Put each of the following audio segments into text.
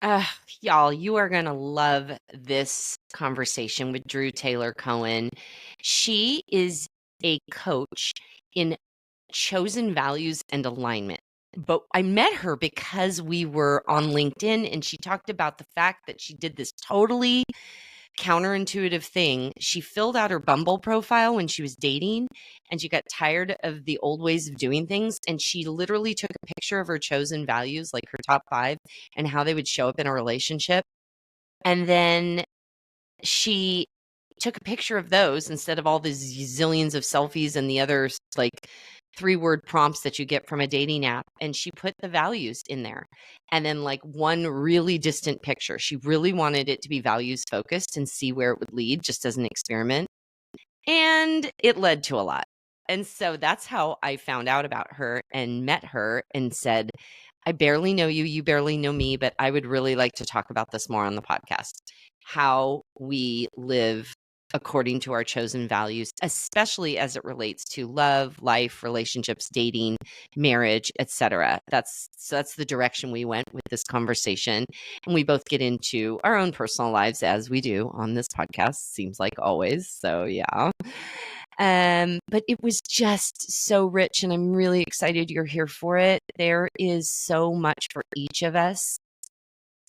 Uh, y'all, you are going to love this conversation with Drew Taylor Cohen. She is a coach in chosen values and alignment. But I met her because we were on LinkedIn and she talked about the fact that she did this totally counterintuitive thing. She filled out her Bumble profile when she was dating and she got tired of the old ways of doing things. And she literally took a picture of her chosen values, like her top 5, and how they would show up in a relationship. And then she took a picture of those instead of all the zillions of selfies and the other like 3-word prompts that you get from a dating app. And she put the values in there. And then like one really distant picture. She really wanted it to be values focused and see where it would lead just as an experiment. And it led to a lot. And so that's how I found out about her and met her and said, I barely know you, you barely know me, but I would really like to talk about this more on the podcast. How we live according to our chosen values, especially as it relates to love, life, relationships, dating, marriage, etc. That's the direction we went with this conversation. And we both get into our own personal lives as we do on this podcast, seems like always. So yeah. But it was just so rich, and I'm really excited you're here for it. There is so much for each of us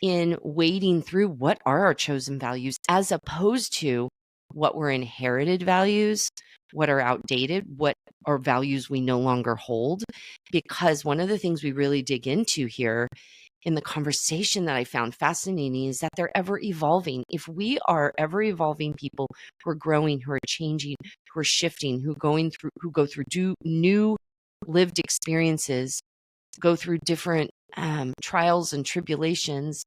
in wading through what are our chosen values as opposed to what were inherited values, what are outdated, what are values we no longer hold. Because one of the things we really dig into here in the conversation that I found fascinating is that they're ever evolving. If we are ever evolving people who are growing, who are changing, who are shifting, who go through new lived experiences, go through different trials and tribulations,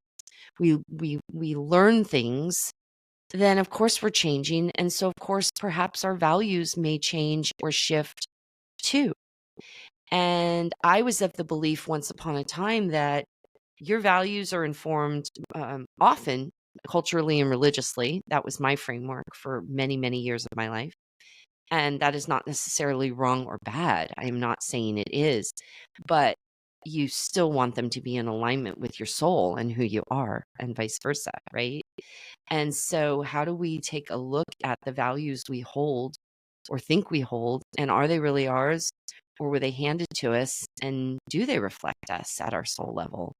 we learn things, then of course we're changing. And so of course, perhaps our values may change or shift too. And I was of the belief once upon a time that your values are informed often culturally and religiously. That was my framework for many, many years of my life. And that is not necessarily wrong or bad. I am not saying it is, but you still want them to be in alignment with your soul and who you are, and vice versa, right? And so, how do we take a look at the values we hold or think we hold, and are they really ours, or were they handed to us, and do they reflect us at our soul level?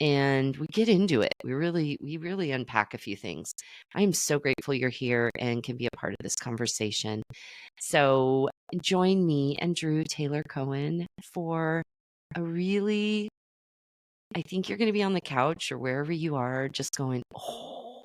And we get into it. We really unpack a few things. I am so grateful you're here and can be a part of this conversation. So join me and Drew Taylor Cohen for a really, I think you're going to be on the couch or wherever you are, just going, oh,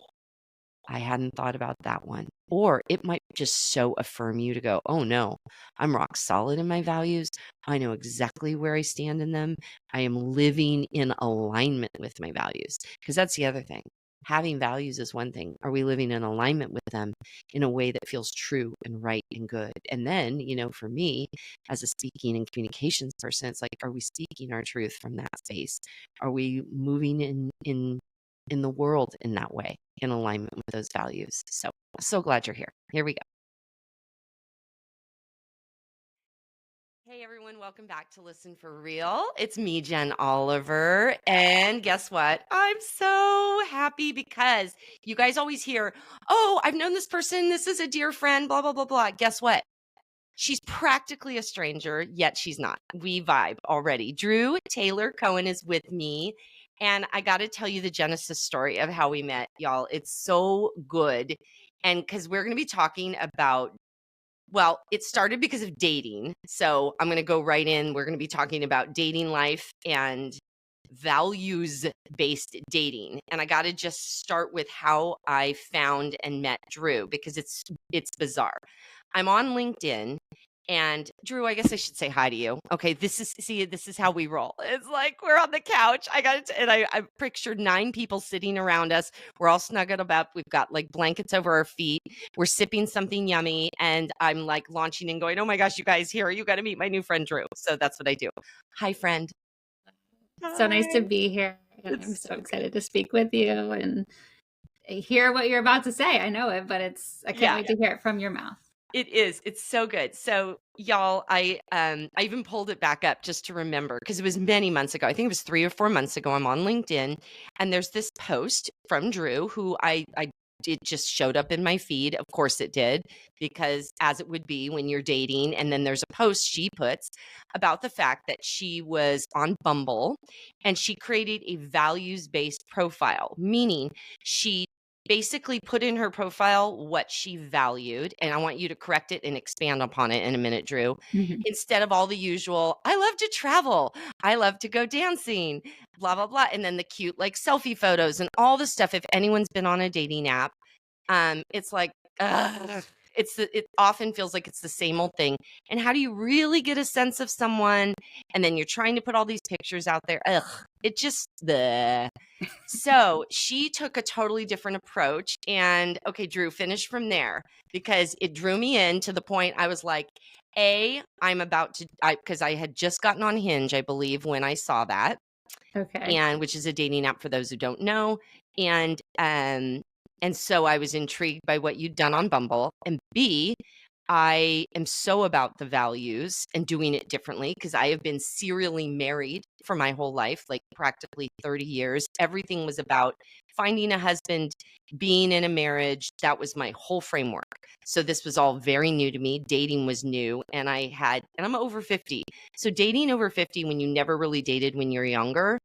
I hadn't thought about that one. Or it might just so affirm you to go, oh no, I'm rock solid in my values. I know exactly where I stand in them. I am living in alignment with my values. Because that's the other thing. Having values is one thing. Are we living in alignment with them in a way that feels true and right and good? And then, for me, as a speaking and communications person, it's like, are we speaking our truth from that space? Are we moving in the world in that way, in alignment with those values? So glad you're here. Here we go. Hey everyone, welcome back to Listen for Real. It's me, Jen Oliver. And guess what? I'm so happy because you guys always hear, oh, I've known this person. This is a dear friend, blah, blah, blah, blah. Guess what? She's practically a stranger, yet she's not. We vibe already. Drew Taylor Cohen is with me. And I got to tell you the genesis story of how we met, y'all. It's so good. And because we're going to be talking about, well, it started because of dating. So I'm going to go right in. We're going to be talking about dating life and values-based dating. And I got to just start with how I found and met Drew because it's bizarre. I'm on LinkedIn. And Drew, I guess I should say hi to you. Okay, this is how we roll. It's like we're on the couch. I pictured 9 people sitting around us. We're all snuggled up. We've got like blankets over our feet. We're sipping something yummy, and I'm like launching and going, "Oh my gosh, you guys here! You got to meet my new friend Drew." So that's what I do. Hi, friend. So nice to be here. And I'm so excited to speak with you and hear what you're about to say. I know it, but I can't wait to hear it from your mouth. It is. It's so good. So Y'all, I even pulled it back up just to remember because it was many months ago. I think it was 3 or 4 months ago. I'm on LinkedIn, and there's this post from Drew who I it just showed up in my feed. Of course it did, because as it would be when you're dating, and then there's a post she puts about the fact that she was on Bumble and she created a values-based profile, meaning she basically put in her profile what she valued. And I want you to correct it and expand upon it in a minute, Drew. Mhm. Instead of all the usual, I love to travel, I love to go dancing, blah, blah, blah. And then the cute like selfie photos and all the stuff. If anyone's been on a dating app, it's like, ugh, it often feels like it's the same old thing. And how do you really get a sense of someone? And then you're trying to put all these pictures out there. Ugh, it just the so she took a totally different approach. And okay, Drew, finish from there because it drew me in to the point I was like, I'm about to, because I had just gotten on Hinge, I believe, when I saw that, Okay. and which is a dating app for those who don't know. And so I was intrigued by what you'd done on Bumble. And B, I am so about the values and doing it differently because I have been serially married for my whole life, like practically 30 years. Everything was about finding a husband, being in a marriage. That was my whole framework. So this was all very new to me. Dating was new. And I'm over 50. So dating over 50 when you never really dated when you're younger,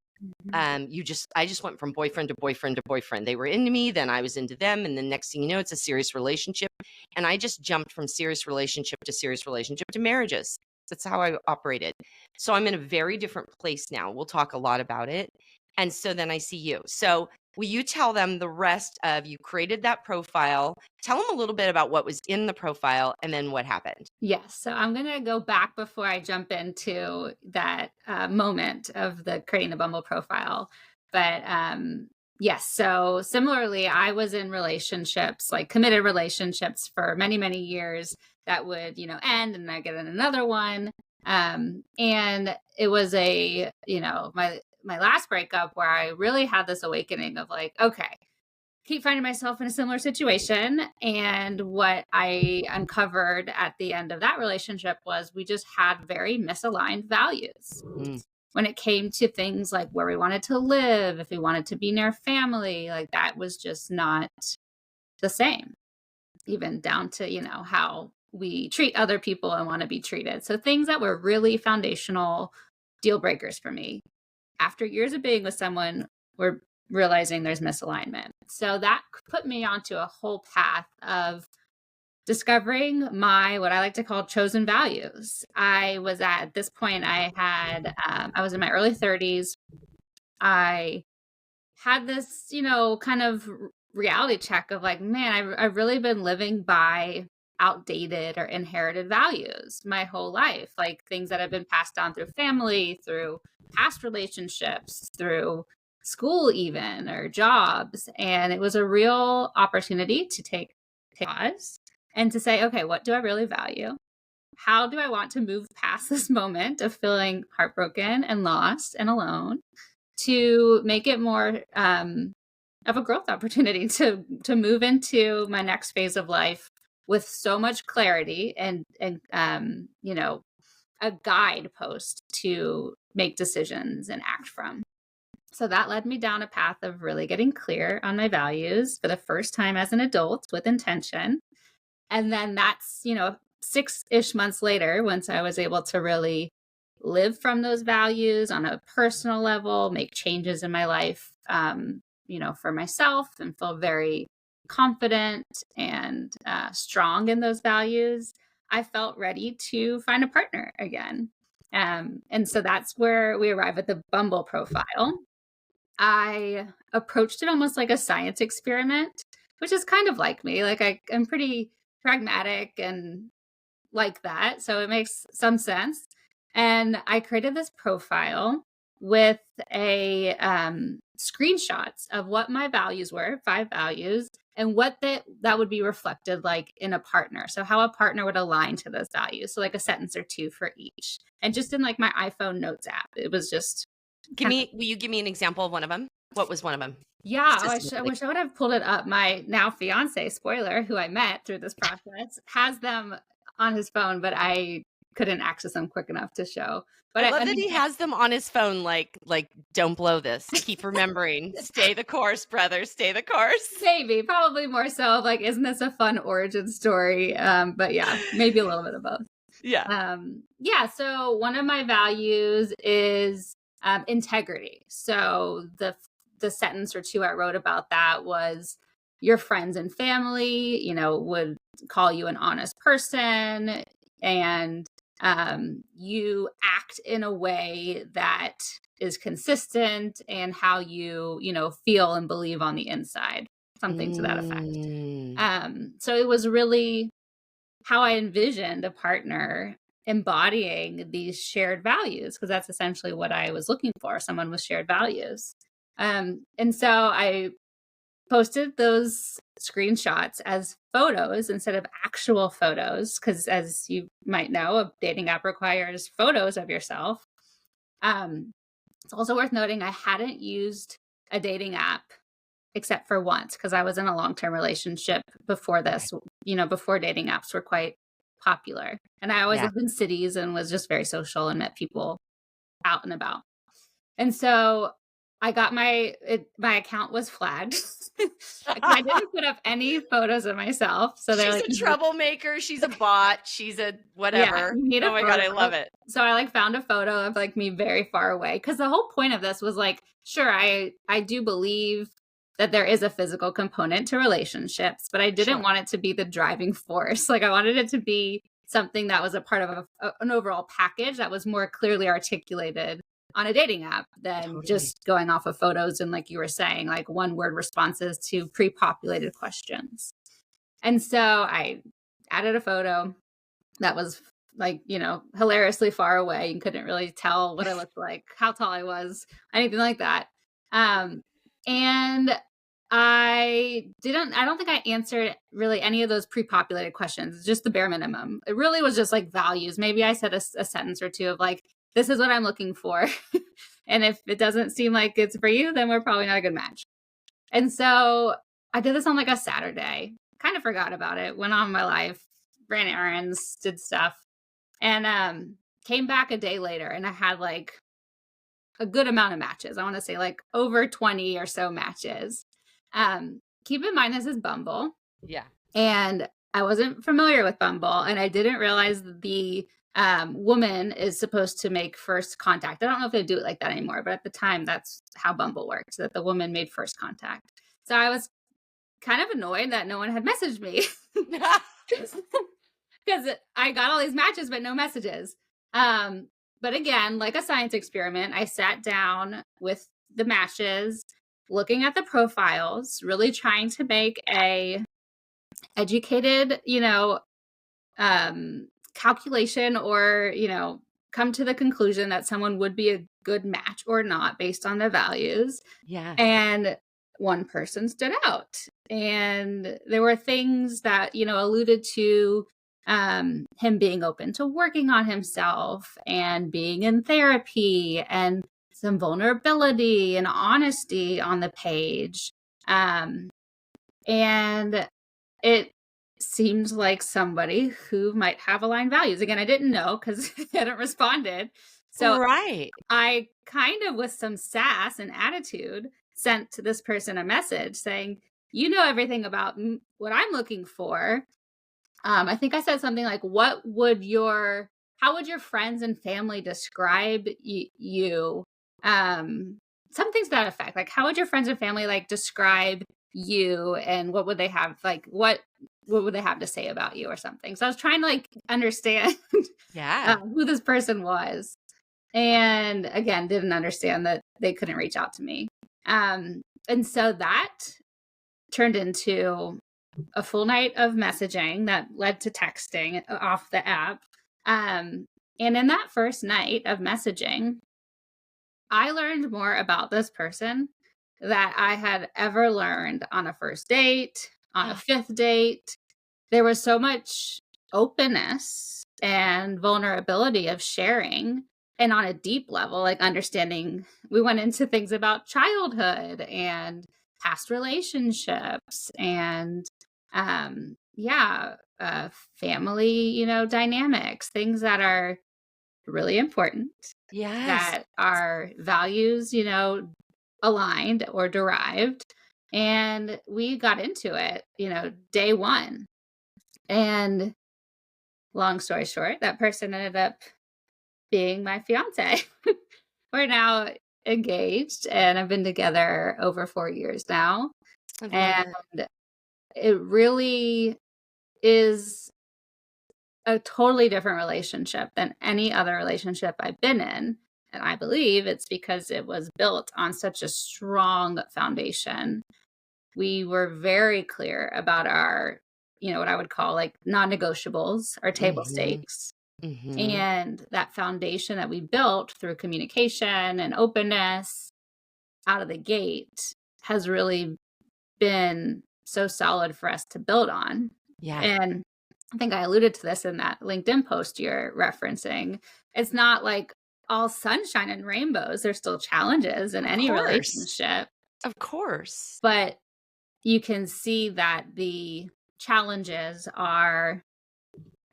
I just went from boyfriend to boyfriend to boyfriend. They were into me, then I was into them, and then next thing you know, it's a serious relationship. And I just jumped from serious relationship to marriages. That's how I operated. So I'm in a very different place now. We'll talk a lot about it. And so then I see you. So will you tell them the rest of you created that profile? Tell them a little bit about what was in the profile and then what happened. Yes. So I'm going to go back before I jump into that moment of the creating the Bumble profile. But yes. So similarly, I was in relationships, like committed relationships for many, many years that would, end and I get in another one. And it was my last breakup where I really had this awakening of like, okay, keep finding myself in a similar situation. And what I uncovered at the end of that relationship was we just had very misaligned values Mm, when it came to things like where we wanted to live, if we wanted to be near family, like that was just not the same, even down to, how we treat other people and want to be treated. So things that were really foundational deal breakers for me after years of being with someone, we're realizing there's misalignment. So that put me onto a whole path of discovering my, what I like to call chosen values. I was at this point, I was in my early 30s. I had this, kind of reality check of like, man, I've really been living by outdated or inherited values my whole life, like things that have been passed down through family, through past relationships, through school, even or jobs. And it was a real opportunity to take pause and to say, okay, what do I really value? How do I want to move past this moment of feeling heartbroken and lost and alone to make it more of a growth opportunity to move into my next phase of life with so much clarity and a guidepost to make decisions and act from. So that led me down a path of really getting clear on my values for the first time as an adult with intention. And then that's, 6-ish months later, once I was able to really live from those values on a personal level, make changes in my life, for myself and feel very confident and strong in those values, I felt ready to find a partner again. And so that's where we arrive at the Bumble profile. I approached it almost like a science experiment, which is kind of like me. Like I'm pretty pragmatic and like that. So it makes some sense. And I created this profile with a screenshots of what my values were, 5 values, and what that would be reflected like in a partner. So how a partner would align to those values. So like a sentence or two for each. And just in like my iPhone notes app, it was just will you give me an example of one of them? What was one of them? yeah, I Specifically. wish I would have pulled it up. My now fiance, spoiler, who I met through this process, has them on his phone, but I couldn't access them quick enough to show. But I love that and he has them on his phone, like, don't blow this. Keep remembering. Stay the course, brother. Stay the course. maybe, probably more so of like, isn't this a fun origin story? But yeah, maybe a little bit of both. Yeah. Yeah. So one of my values is integrity. So the sentence or two I wrote about that was, your friends and family, would call you an honest person, and you act in a way that is consistent and how you feel and believe on the inside, something to that effect. So it was really how I envisioned a partner embodying these shared values, because that's essentially what I was looking for, someone with shared values. And so I posted those screenshots as photos instead of actual photos, because as you might know, a dating app requires photos of yourself. It's also worth noting I hadn't used a dating app except for once, because I was in a long-term relationship before this, before dating apps were quite popular. And I always Yeah. lived in cities and was just very social and met people out and about. And so I got my account was flagged. I didn't put up any photos of myself. So they're She's like, a troublemaker. She's a bot. She's a whatever. yeah, you need a Oh my God, I photo. love it. So I found a photo of me very far away, because the whole point of this was sure, I do believe that there is a physical component to relationships, but I didn't want it to be the driving force. I wanted it to be something that was a part of an overall package that was more clearly articulated on a dating app than just going off of photos and, like you were saying, one word responses to pre-populated questions. And so I added a photo that was hilariously far away and couldn't really tell what I looked like, how tall I was, anything like that. And I don't think I answered really any of those pre-populated questions, just the bare minimum. It really was just values. Maybe I said a sentence or two of this is what I'm looking for. And if it doesn't seem like it's for you, then we're probably not a good match. And so I did this on a Saturday, kind of forgot about it, went on my life, ran errands, did stuff, and came back a day later and I had a good amount of matches. I want to say over 20 or so matches. Keep in mind, this is Bumble. Yeah. And I wasn't familiar with Bumble, and I didn't realize that the woman is supposed to make first contact. I don't know if they do it like that anymore, but at the time, that's how Bumble worked, that the woman made first contact. So I was kind of annoyed that no one had messaged me, because I got all these matches, but no messages. But again, like a science experiment, I sat down with the matches, looking at the profiles, really trying to make a educated, calculation, or, come to the conclusion that someone would be a good match or not based on their values. Yeah. And one person stood out. And there were things that, alluded to him being open to working on himself and being in therapy, and some vulnerability and honesty on the page. And it seemed like somebody who might have aligned values. Again, I didn't know because I hadn't responded. So right. I kind of, with some sass and attitude, sent to this person a message saying, you know everything about what I'm looking for. I think I said something like, how would your friends and family describe you? Something to that effect. How would your friends and family describe you, and what would they have, what would they have to say about you or something? So I was trying to understand who this person was. And again, didn't understand that they couldn't reach out to me. And so that turned into a full night of messaging that led to texting off the app. And in that first night of messaging, I learned more about this person that I had ever learned on a first date, on a fifth date. There was so much openness and vulnerability of sharing, and on a deep level, understanding. We went into things about childhood and past relationships, and family, dynamics, things that are really important, Yes. that are values, aligned or derived. And we got into it, day one. And long story short, that person ended up being my fiance. We're now engaged and I've been together over 4 years now. I love And it. it really is a totally different relationship than any other relationship I've been in. And I believe it's because it was built on such a strong foundation. We were very clear about our, what I would call like non negotiables, our table Mhm. stakes. Mhm. And that foundation that we built through communication and openness out of the gate has really been so solid for us to build on. Yeah. And I think I alluded to this in that LinkedIn post you're referencing. It's not like all sunshine and rainbows. There's still challenges in Of any course. relationship, Of course. but you can see that the challenges are,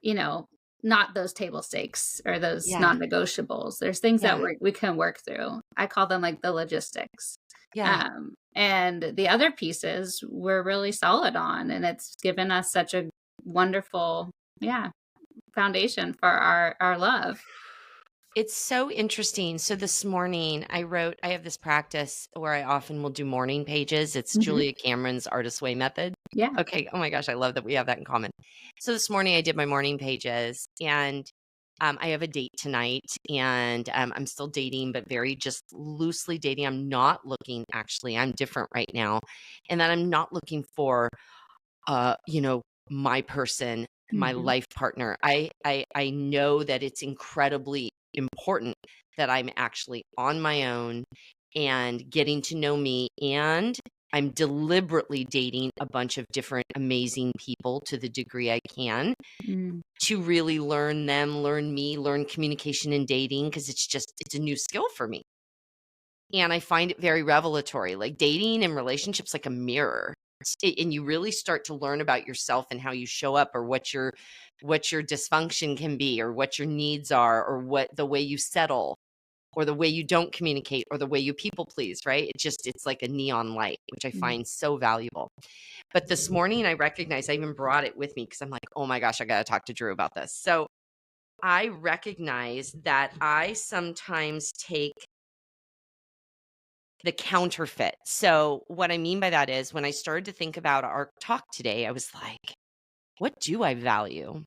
you know, not those table stakes or those Yeah. non-negotiables. There's things that Yeah. we can work through. I call them like the logistics. Yeah. And the other pieces we're really solid on, and it's given us such a wonderful, yeah, foundation for our love. It's so interesting. So this morning I have this practice where I often will do morning pages. It's Mhm. Julia Cameron's Artist Way method. Yeah. Okay. Oh my gosh, I love that we have that in common. So this morning I did my morning pages and I have a date tonight and I'm still dating, but very just loosely dating. I'm not looking, actually, I'm different right now. And that I'm not looking for you know, my person, my Mhm. life partner. I know that it's incredibly important that I'm actually on my own and getting to know me, and I'm deliberately dating a bunch of different amazing people to the degree I can Mm. to really learn them, learn me, learn communication and dating because it's a new skill for me. And I find it very revelatory. Like dating and relationships like a mirror. And you really start to learn about yourself and how you show up or what your dysfunction can be or what your needs are or what the way you settle or the way you don't communicate or the way you people please, right? It's like a neon light, which I Mm. find so valuable. But this morning I recognized I even brought it with me because I'm like, oh my gosh, I got to talk to Drew about this. So I recognize that I sometimes take the counterfeit. So, what I mean by that is when I started to think about our talk today, I was like, what do I value?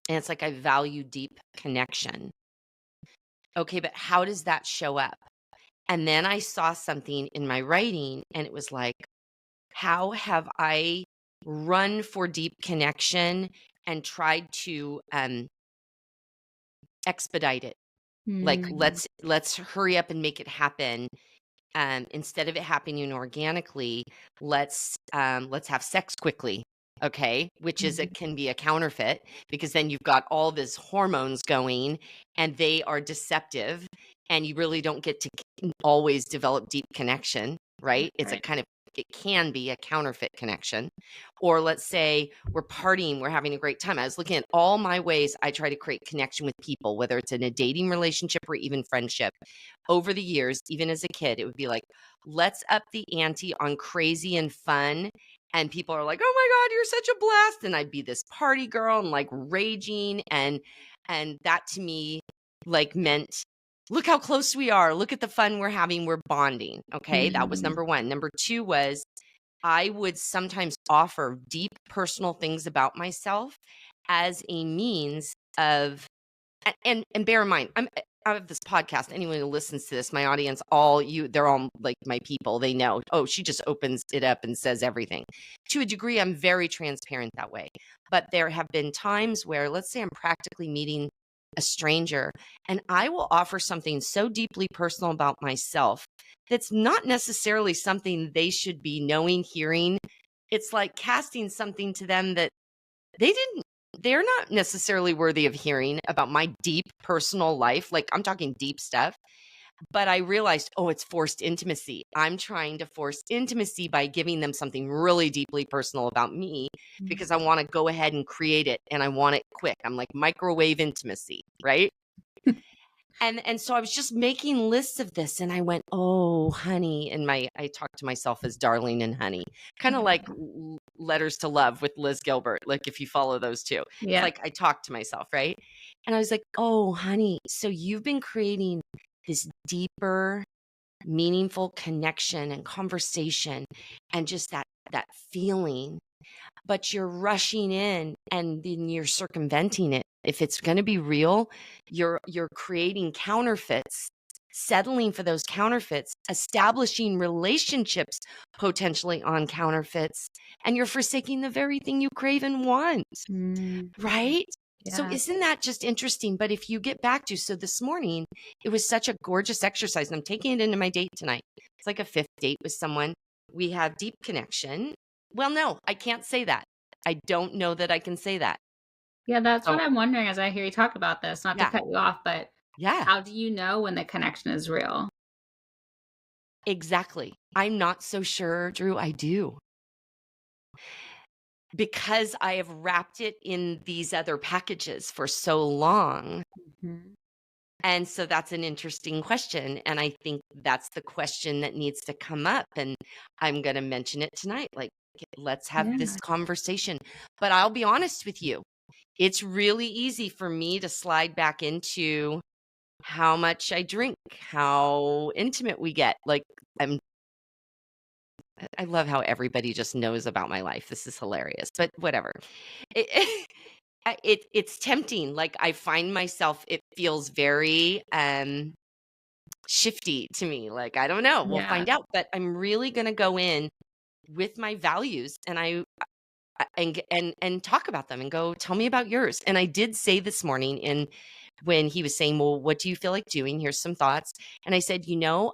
And it's like I value deep connection. Okay, but how does that show up? And then I saw something in my writing and it was like, how have I run for deep connection and tried to expedite it? Like Mm. let's hurry up and make it happen. Instead of it happening organically, let's have sex quickly. Okay, which is Mhm. it can be a counterfeit because then you've got all this hormones going and they are deceptive and you really don't get to always develop deep connection, right? It's a Right. kind of it can be a counterfeit connection. Or let's say we're partying, we're having a great time. I was looking at all my ways I try to create connection with people, whether it's in a dating relationship or even friendship over the years, even as a kid, it would be like, let's up the ante on crazy and fun. And people are like, oh my God, you're such a blast. And I'd be this party girl and like raging. And that to me like meant, look how close we are. Look at the fun we're having. We're bonding. Okay. That was Mm. number one. Number two was I would sometimes offer deep personal things about myself as a means of and bear in mind, I'm out of this podcast, anyone who listens to this, my audience, they're all like my people. They know, oh, she just opens it up and says everything. To a degree, I'm very transparent that way. But there have been times where, let's say I'm practically meeting a stranger and I will offer something so deeply personal about myself that's not necessarily something they should be knowing, hearing. It's like casting something to them that they didn't they're not necessarily worthy of hearing about my deep personal life. Like I'm talking deep stuff. But I realized, oh, it's forced intimacy. I'm trying to force intimacy by giving them something really deeply personal about me because I want to go ahead and create it and I want it quick. I'm like microwave intimacy, right? And so I was just making lists of this and I went, "Oh, honey." And I talk to myself as darling and honey. Kind of like Letters to Love with Liz Gilbert, like if you follow those two. It's Yeah. like I talk to myself, right? And I was like, "Oh, honey, so you've been creating this deeper, meaningful connection and conversation and just that feeling, but you're rushing in and then you're circumventing it. If it's going to be real, you're creating counterfeits, settling for those counterfeits, establishing relationships potentially on counterfeits, and you're forsaking the very thing you crave and want." Mm, Right? So yeah. isn't that just interesting? But if you get back to, so this morning, it was such a gorgeous exercise, and I'm taking it into my date tonight. It's like a fifth date with someone. We have deep connection. Well, no, I can't say that. I don't know that I can say that. Yeah, that's what So, I'm wondering as I hear you talk about this, not to yeah, cut you off, but yeah, how do you know when the connection is real? exactly. I'm not so sure, Drew, I do. Because I have wrapped it in these other packages for so long. Mhm. And so that's an interesting question. And I think that's the question that needs to come up. And I'm going to mention it tonight. Like, let's have this Yeah. conversation. But I'll be honest with you, it's really easy for me to slide back into how much I drink, how intimate we get. Like, I'm, I love how everybody just knows about my life. This is hilarious, but whatever. It, it's tempting. Like, I find myself, it feels very, shifty to me. Like, I don't know. We'll Yeah. find out. But I'm really going to go in with my values and and talk about them and go, tell me about yours. And I did say this morning when he was saying, well, what do you feel like doing? Here's some thoughts. And I said,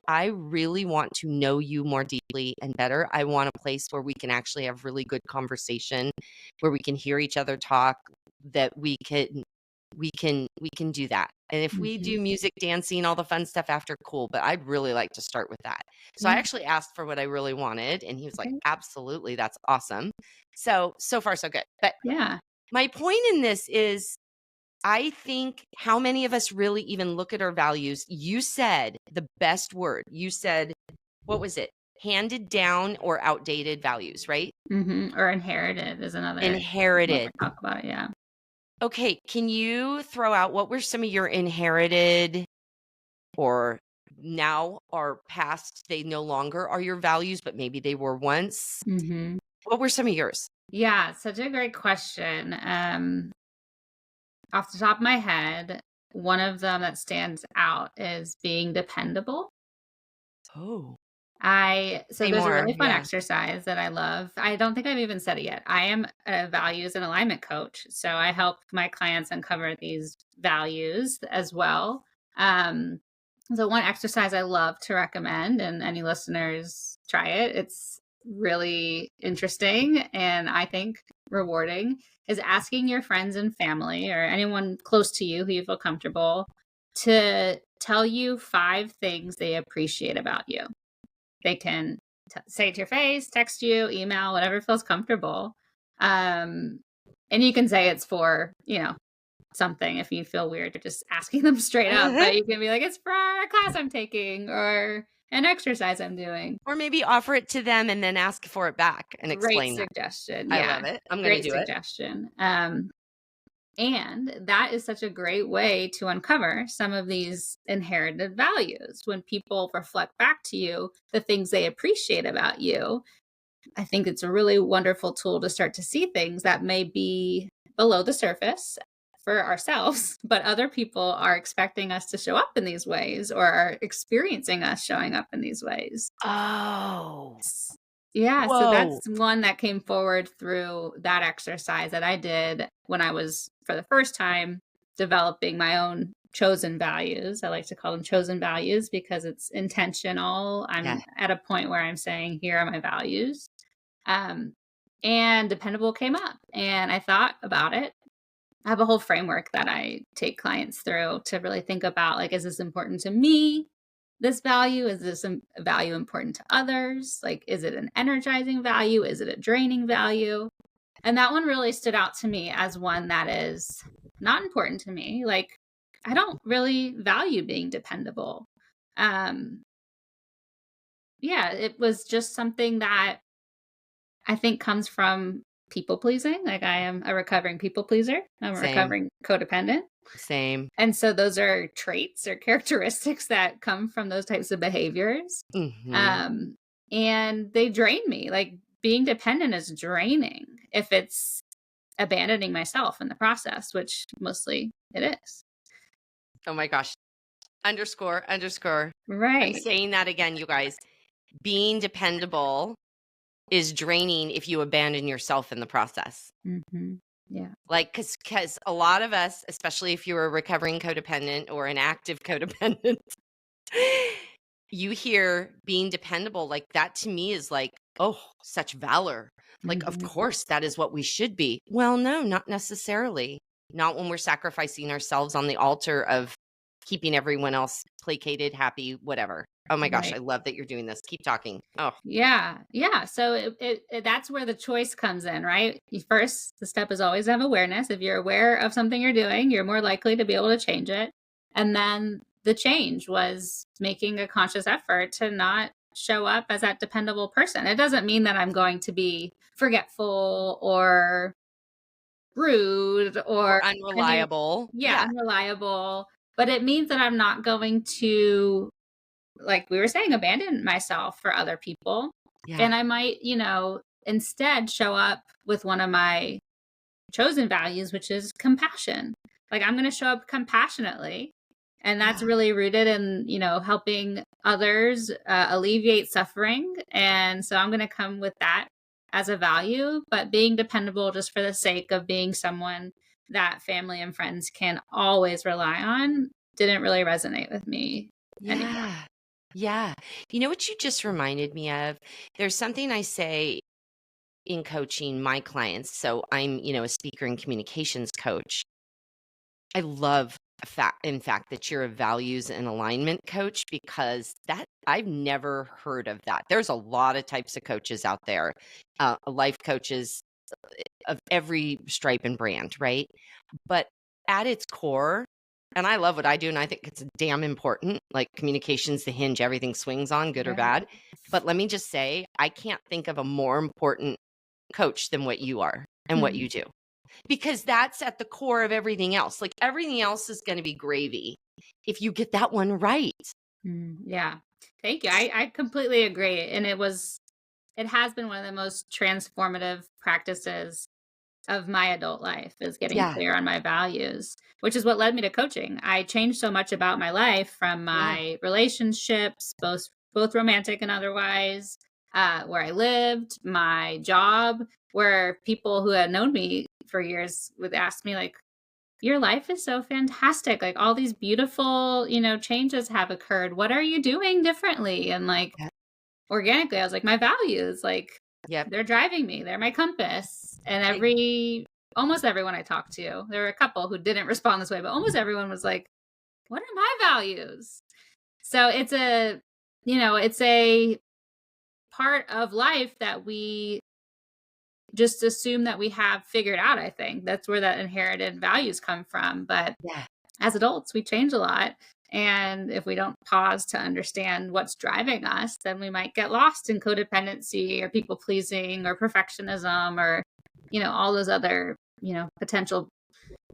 I really want to know you more deeply and better. I want a place where we can actually have really good conversation, where we can hear each other talk, that we can do that. And if we Mhm. do music, dancing, all the fun stuff after, cool, but I'd really like to start with that. So I Yeah. actually asked for what I really wanted and he was like, Okay. "Absolutely, that's awesome." So far so good. But Yeah. my point in this is I think how many of us really even look at our values? You said the best word. You said, what was it? Handed down or outdated values, right? Or inherited is another way Inherited. to talk about it, yeah. Okay, can you throw out what were some of your inherited or now are past, they no longer are your values, but maybe they were once? Mhm. What were some of yours? Yeah, such a great question. Off the top of my head, one of them that stands out is being dependable. Oh, So say there's a more. really fun Yeah. exercise that I love. I don't think I've even said it yet. I am a values and alignment coach, so I help my clients uncover these values as well. Um, so one exercise I love to recommend, and any listeners try it. It's really interesting and I think rewarding. Is asking your friends and family or anyone close to you who you feel comfortable to tell you 5 things they appreciate about you. They can say it to your face, text you, email, whatever feels comfortable. Um, and you can say it's for, something if you feel weird or just asking them straight up, but you can be like, it's for a class I'm taking or an exercise I'm doing. Or maybe offer it to them and then ask for it back and Great explain that. suggestion. I Yeah. love it. I'm gonna Great do it. suggestion. And that is such a great way to uncover some of these inherited values. When people reflect back to you the things they appreciate about you, I think it's a really wonderful tool to start to see things that may be below the surface for ourselves, but other people are expecting us to show up in these ways or are experiencing us showing up in these ways. Oh, Yeah, so whoa. that's one that came forward through that exercise that I did when I was, for the first time, developing my own chosen values. I like to call them chosen values because it's intentional. Yeah. I'm at a point where I'm saying, here are my values. Um, and dependable came up, and I thought about it. I have a whole framework that I take clients through to really think about, like, is this important to me? this value? Is this a value important to others? Like, is it an energizing value? Is it a draining value? And that one really stood out to me as one that is not important to me. Like, I don't really value being dependable. Um, yeah, it was just something that I think comes from people pleasing. Like, I am a recovering people pleaser. I'm a Same, recovering codependent. same. And so those are traits or characteristics that come from those types of behaviors. Mhm. Um, and they drain me. Like, being dependent is draining if it's abandoning myself in the process, which mostly it is. Oh my gosh. Underscore, underscore. I'm Right. saying that again, you guys. Being dependable is draining if you abandon yourself in the process. Mhm. Yeah. Like, because a lot of us, especially if you're a recovering codependent or an active codependent, you hear being dependable, like that to me is like, oh, such valor. Like, of Mhm. course, that is what we should be. Well, no, not necessarily. Not when we're sacrificing ourselves on the altar of keeping everyone else placated, happy, whatever. Oh my gosh, Right. I love that you're doing this. Keep talking. Oh, Yeah. Yeah. So that's where the choice comes in, right? First, the step is always to have awareness. If you're aware of something you're doing, you're more likely to be able to change it. And then the change was making a conscious effort to not show up as that dependable person. It doesn't mean that I'm going to be forgetful or rude or or any, unreliable. yeah, Yeah. unreliable, but it means that I'm not going to, like we were saying, abandon myself for other people. Yeah. And I might, instead show up with one of my chosen values, which is compassion. Like, I'm going to show up compassionately. And that's Yeah. really rooted in, helping others alleviate suffering. And so I'm going to come with that as a value, but being dependable just for the sake of being someone that family and friends can always rely on didn't really resonate with me anymore. Yeah. Yeah. You know what you just reminded me of? There's something I say in coaching my clients. So I'm, a speaker and communications coach. I love in fact that you're a values and alignment coach because that I've never heard of that. There's a lot of types of coaches out there, life coaches of every stripe and brand, right? But at its core, and I love what I do, and I think it's damn important. Like communication's the hinge everything swings on, good or Yeah. bad. But let me just say, I can't think of a more important coach than what you are and what Hmm. you do. Because that's at the core of everything else. Like everything else is going to be gravy if you get that one right. Yeah. Thank you. I completely agree. And it has been one of the most transformative practices of my adult life is getting Yeah. clear on my values, which is what led me to coaching. I changed so much about my life from Yeah. my relationships, both romantic and otherwise, where I lived, my job, where people who had known me for years would ask me like, your life is so fantastic. Like all these beautiful, changes have occurred. What are you doing differently? And like Yep. organically, I was like, my values, like Yep. they're driving me. They're my compass. And Ex- almost everyone I talked to, there were a couple who didn't respond this way, but almost everyone was like, what are my values? So it's a part of life that we just assume that we have figured out. I think that's where that inherited values come from. But Yeah. as adults, we change a lot. And if we don't pause to understand what's driving us, then we might get lost in codependency or people pleasing or perfectionism or, all those other, potential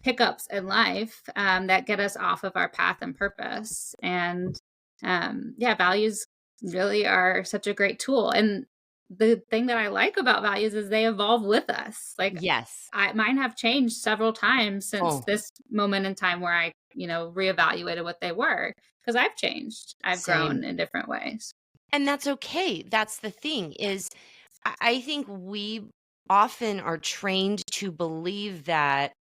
hiccups in life that get us off of our path and purpose. And yeah, values really are such a great tool. And the thing that I like about values is they evolve with us. Like Yes. mine have changed several times since Oh, this moment in time where I, reevaluated what they were because I've changed. I've same. grown in different ways. And that's okay. That's the thing is I think we often are trained to believe that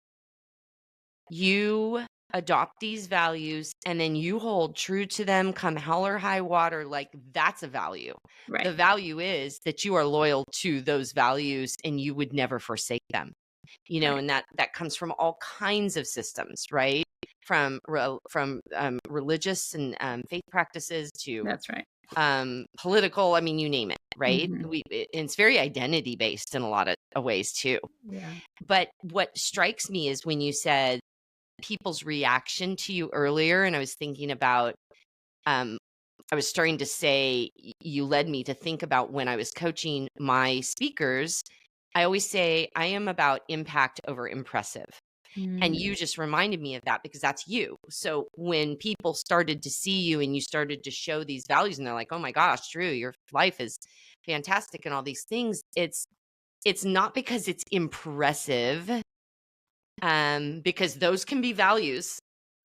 you adopt these values and then you hold true to them come hell or high water. Like that's a value. The Right. value is that you are loyal to those values and you would never forsake them. Right. And that comes from all kinds of systems, right? from religious and faith practices to That's right. political. I mean, you name it, right? Mhm. It's very identity based in a lot of ways too. Yeah. But what strikes me is when you said people's reaction to you earlier, and I was thinking about, I was starting to say, you led me to think about when I was coaching my speakers. I always say I am about impact over impressive. And Mm. you just reminded me of that because that's you. So when people started to see you and you started to show these values and they're like, oh my gosh, Drew, your life is fantastic and all these things, it's not because it's impressive, because those can be values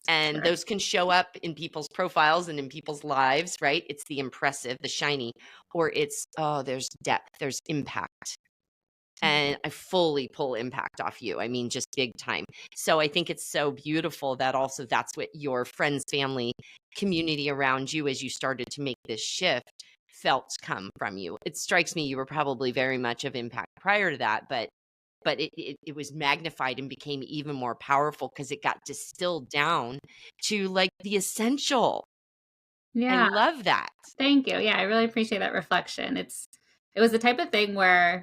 and Sure. those can show up in people's profiles and in people's lives, right? It's the impressive, the shiny, or it's, oh, there's depth, there's impact. And I fully pull impact off you. I mean, just big time. So I think it's so beautiful that also that's what your friends, family, community around you as you started to make this shift felt come from you. It strikes me you were probably very much of impact prior to that, but it was magnified and became even more powerful because it got distilled down to like the essential. I Yeah. love that. Thank you. Yeah, I really appreciate that reflection. It was the type of thing where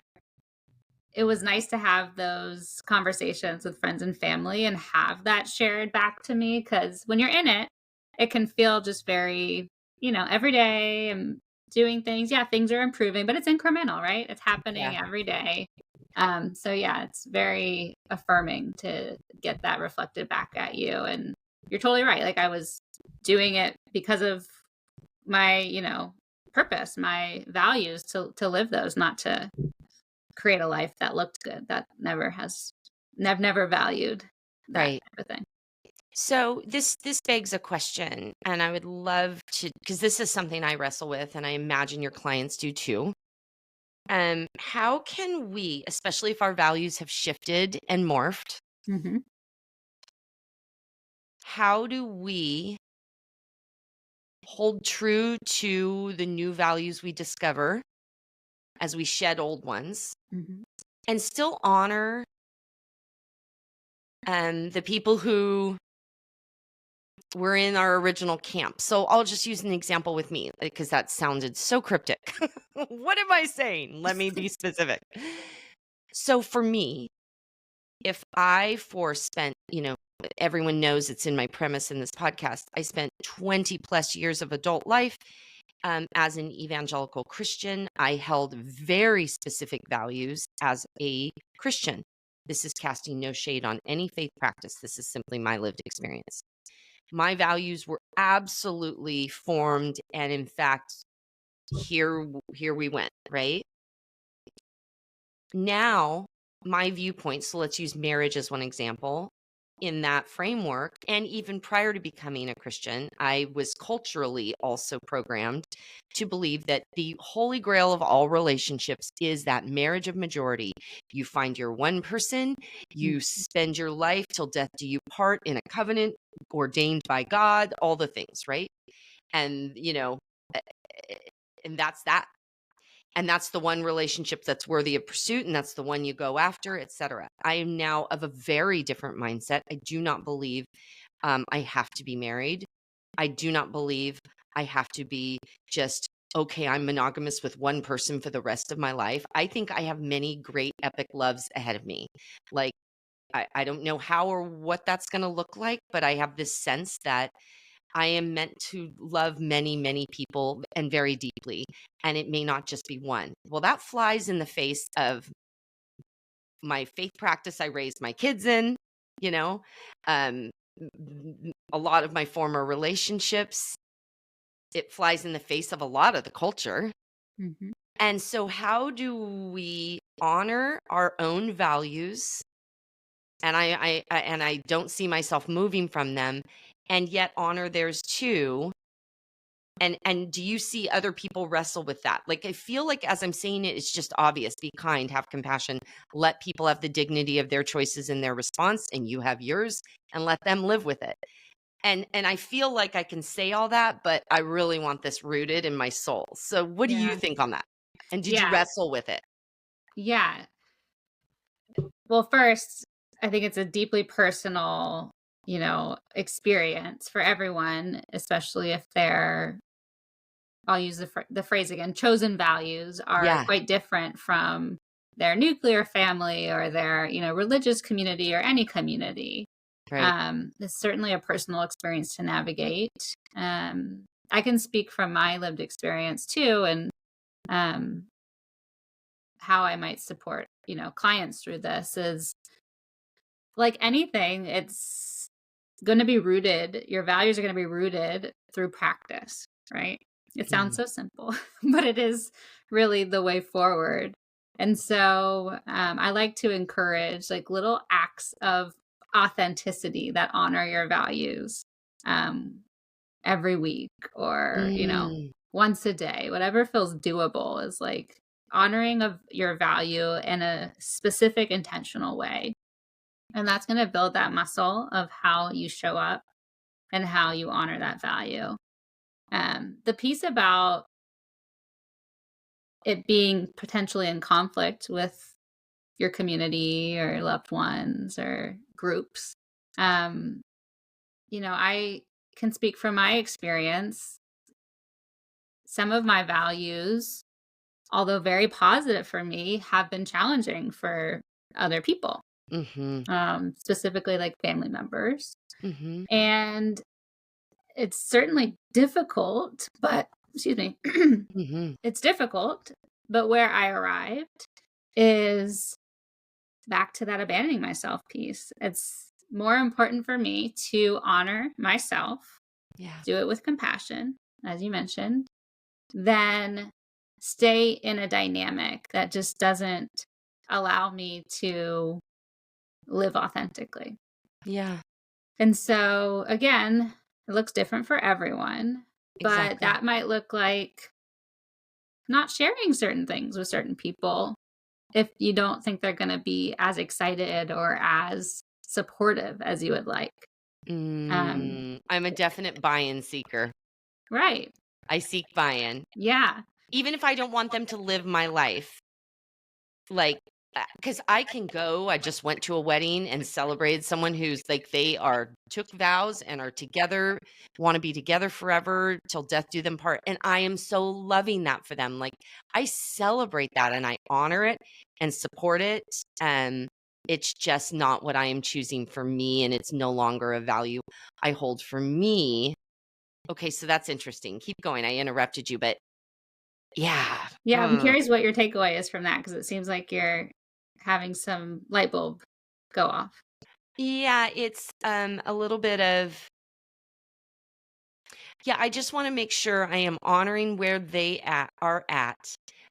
it was nice to have those conversations with friends and family and have that shared back to me, because when you're in it, it can feel just very, every day and doing things. Yeah, things are improving, but it's incremental, right? It's Yeah. happening every day. So yeah, it's very affirming to get that reflected back at you. And you're totally right. Like, I was doing it because of my, purpose, my values, to live those, not to create a life that looked good. That never valued that Right. type of thing. So this begs a question, and I would love to, because this is something I wrestle with, and I imagine your clients do too. How can we, especially if our values have shifted and morphed, Mhm. how do we hold true to the new values we discover as we shed old ones Mhm. and still honor the people who were in our original camp? So I'll just use an example with me because that sounded so cryptic. What am I saying? Let me be specific. So for me, if I for spent, everyone knows it's in my premise in this podcast, I spent 20 plus years of adult life as an evangelical Christian. I held very specific values as a Christian. This is casting no shade on any faith practice. This is simply my lived experience. My values were absolutely formed, and in fact, here we went, right? Now, my viewpoint, so let's use marriage as one example. In that framework, and even prior to becoming a Christian, I was culturally also programmed to believe that the holy grail of all relationships is that marriage of majority. You find your one person, Mm. you spend your life till death do you part in a covenant ordained by God, all the things, right? And, eh, eh, and that's that. And that's the one relationship that's worthy of pursuit, and that's the one you go after, etc. I am now of a very different mindset. I do not believe I have to be married. I do not believe I have to be just, okay, I'm monogamous with one person for the rest of my life. I think I have many great epic loves ahead of me. Like, I don't know how or what that's going to look like, but I have this sense that I am meant to love many, many people and very deeply, and it may not just be one. Well, that flies in the face of my faith practice I raised my kids in, you know, um, a lot of my former relationships. It flies in the face of a lot of the culture. Mhm. And so, how do we honor our own values? And I don't see myself moving from them, and yet honor theirs too. And do you see other people wrestle with that? Like, I feel like as I'm saying it, it's just obvious. Be kind, have compassion, let people have the dignity of their choices and their response, and you have yours, and let them live with it. And I feel like I can say all that, but I really want this rooted in my soul. So what do you Yeah. think on that? And did you Yeah. wrestle with it? Yeah. Well, first, I think it's a deeply personal experience for everyone, especially if they're, I'll use the phrase again, chosen values are Yeah, quite different from their nuclear family or their, religious community or any community. right. It's certainly a personal experience to navigate. I can speak from my lived experience too, and um, how I might support, clients through this is like anything, it's going to be rooted, your values are going to be rooted through practice, right? It sounds Mm, so simple, but it is really the way forward. And so I like to encourage like little acts of authenticity that honor your values um, every week or, mm, once a day, whatever feels doable is like honoring of your value in a specific intentional way. And that's going to build that muscle of how you show up and how you honor that value. The piece about it being potentially in conflict with your community or loved ones or groups, um, I can speak from my experience. Some of my values, although very positive for me, have been challenging for other people, mhm, specifically like family members. mhm, And it's certainly difficult, but excuse me, mhm. it's difficult, but where I arrived is back to that abandoning myself piece. It's more important for me to honor myself, Yeah, do it with compassion, as you mentioned, than stay in a dynamic that just doesn't allow me to live authentically. yeah, And so, again, it looks different for everyone, but exactly. that might look like not sharing certain things with certain people if you don't think they're going to be as excited or as supportive as you would like. Um, I'm a definite buy-in seeker. right. I seek buy-in. Yeah. Even if I don't want them to live my life, like, because I can go I just went to a wedding and celebrated someone who's, like, they are took vows and are together, wanna be together forever till death do them part, and I am so loving that for them, like, I celebrate that and I honor it and support it, it's just not what I am choosing for me, and it's no longer a value I hold for me. Okay, so that's interesting. Keep going, I interrupted you, but yeah, Yeah. I'm curious what your takeaway is from that because it seems like you're having some light bulb go off. yeah, it's, a little bit of yeah, I just wanna make sure I am honoring where they are at,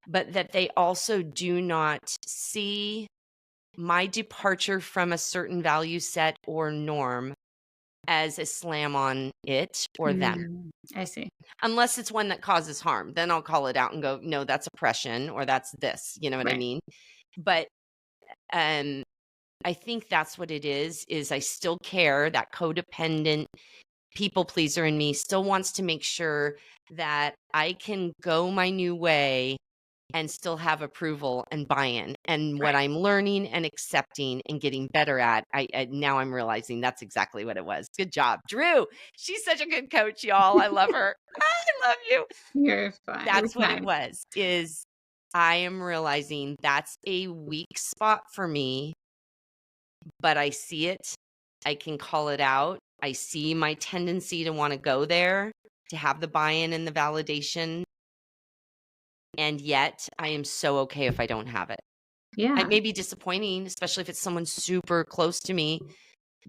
but that they also do not see my departure from a certain value set or norm as a slam on it or them. I see. Unless it's one that causes harm, then I'll call it out and go, "No, that's oppression," or "That's this," you know what I Right. mean? But, um, I think that's what it is I still care, that codependent people pleaser in me still wants to make sure that I can go my new way and still have approval and buy-in. And what Right. I'm learning and accepting and getting better at, I now I'm realizing that's exactly what it was. Good job, Drew. She's such a good coach, y'all. I love her. I love you. You're fine. You're That's what it kind. was. Is I am realizing that's a weak spot for me, but I see it. I can call it out. I see my tendency to wanna go there, to have the buy-in and the validation, and yet I am so okay if I don't have it. It Yeah. may be disappointing, especially if it's someone super close to me,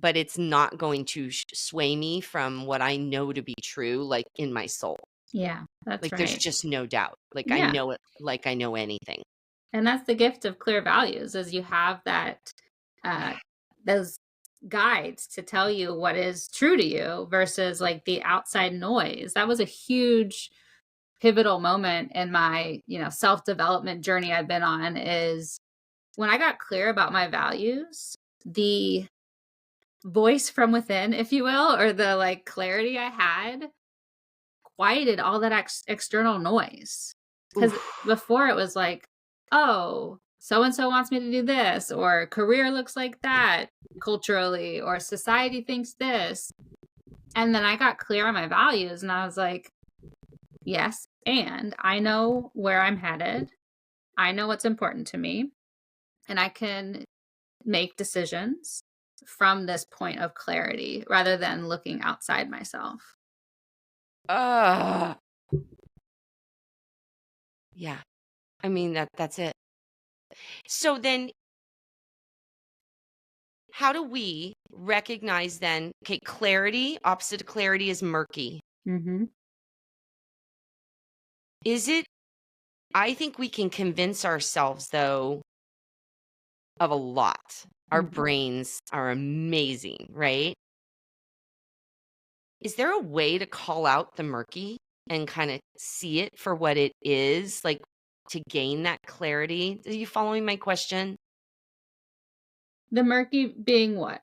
but it's not going to sway me from what I know to be true, like, in my soul. Yeah. That's Like, there's right. just no doubt. Like, I Yeah. know it like I know anything. And that's the gift of clear values is you have that uh Yeah. those guides to tell you what is true to you versus like the outside noise. That was a huge pivotal moment in my, self-development journey I've been on is when I got clear about my values, the voice from within, if you will, or the like clarity I had quieted all that external noise. Because Oof. before it was like, oh, so and so wants me to do this, or career looks like that culturally, or society thinks this. And then I got clear on my values and I was like, yes, and I know where I'm headed. I know what's important to me, and I can make decisions from this point of clarity rather than looking outside myself. Ugh. Yeah. I mean, that's it. So then how do we recognize then, okay, clarity, opposite of clarity is murky. Mhm. Is it I think we can convince ourselves though of a lot. Our Mhm. brains are amazing, right? Is there a way to call out the murky and kind of see it for what it is, like to gain that clarity? Are you following my question? The murky being what?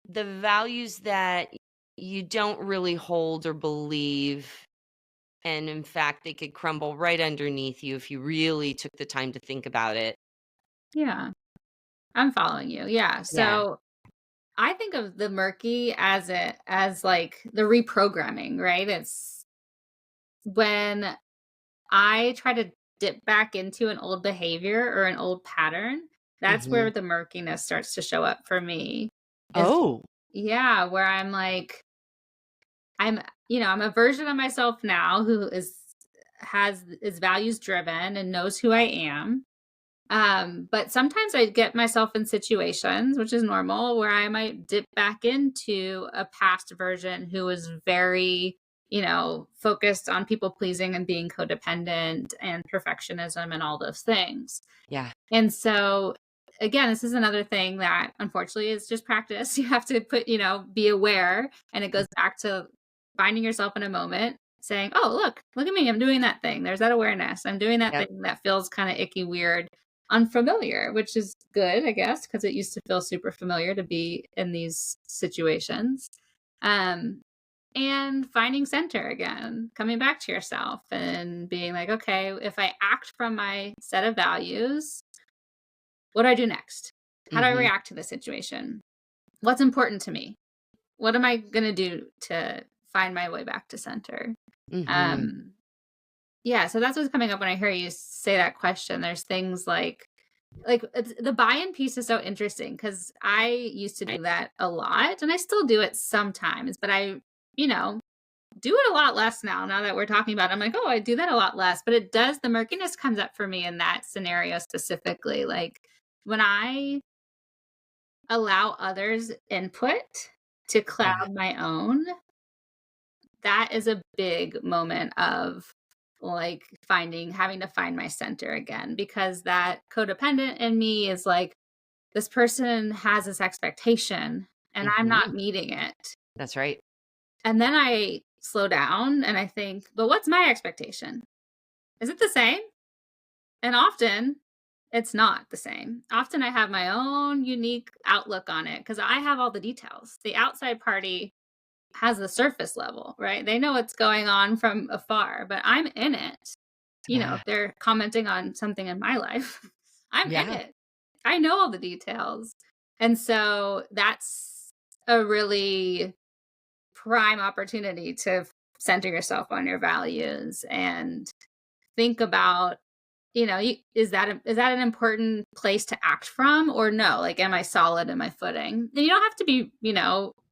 The values that you don't really hold or believe, and in fact, they could crumble right underneath you if you really took the time to think about it. Yeah, I'm following you. Yeah. Yeah. So I think of the murky as like the reprogramming, right? It's when I try to dip back into an old behavior or an old pattern, that's Hmm. where the murkiness starts to show up for me. Is Oh, yeah, where I'm like, I'm a version of myself now who is values driven and knows who I am. But sometimes I get myself in situations, which is normal, where I might dip back into a past version who was very, focused on people pleasing and being codependent and perfectionism and all those things. yeah. And so, again, this is another thing that unfortunately is just practice. You have to be aware. And it goes back to finding yourself in a moment saying, oh, look at me. I'm doing that thing. There's that awareness. I'm doing that Yep. thing that feels kind of icky, weird, unfamiliar, which is good, I guess, because it used to feel super familiar to be in these situations. Um, and finding center again, coming back to yourself and being like, okay, if I act from my set of values, what do I do next? How do I Hmm. react to the situation? What's important to me? What am I going to do to find my way back to center? Hmm. Um, yeah, so that's what's coming up when I hear you say that question. There's things like the buy-in piece is so interesting because I used to do that a lot and I still do it sometimes, but I, you know, do it a lot less now that we're talking about it. I'm like, oh, I do that a lot less, but it does, the murkiness comes up for me in that scenario specifically. Like when I allow others input to cloud Yeah. my own, that is a big moment of like having to find my center again, because that codependent in me is like, this person has this expectation and I'm not Hmm. meeting it. That's right. And then I slow down and I think, but what's my expectation? Is it the same? And often it's not the same. Often I have my own unique outlook on it because I have all the details. The outside party has the surface level, right? They know what's going on from afar, but I'm in it. Yeah. If they're commenting on something in my life, I'm in Yeah. it. I know all the details. And so that's a really prime opportunity to center yourself on your values and think about, is that an important place to act from or no? Like, am I solid in my footing? And you don't have to be,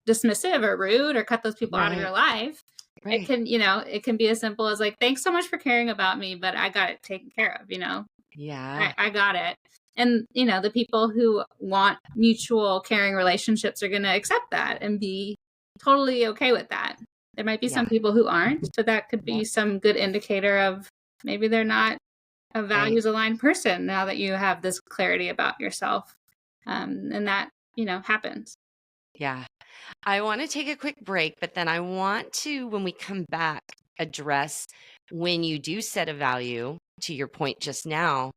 dismissive or rude or cut those people out of Right. your life. Right. It can be as simple as like, thanks so much for caring about me, but I got it taken care of, Yeah. I got it. And, the people who want mutual caring relationships are going to accept that and be totally okay with that. There might be Yeah. some people who aren't, but that could Yep. be some good indicator of maybe they're not a Right. values aligned person now that you have this clarity about yourself. And that, happens. Yeah. I want to take a quick break, but then I want to, when we come back, address when you do set a value to your point just now,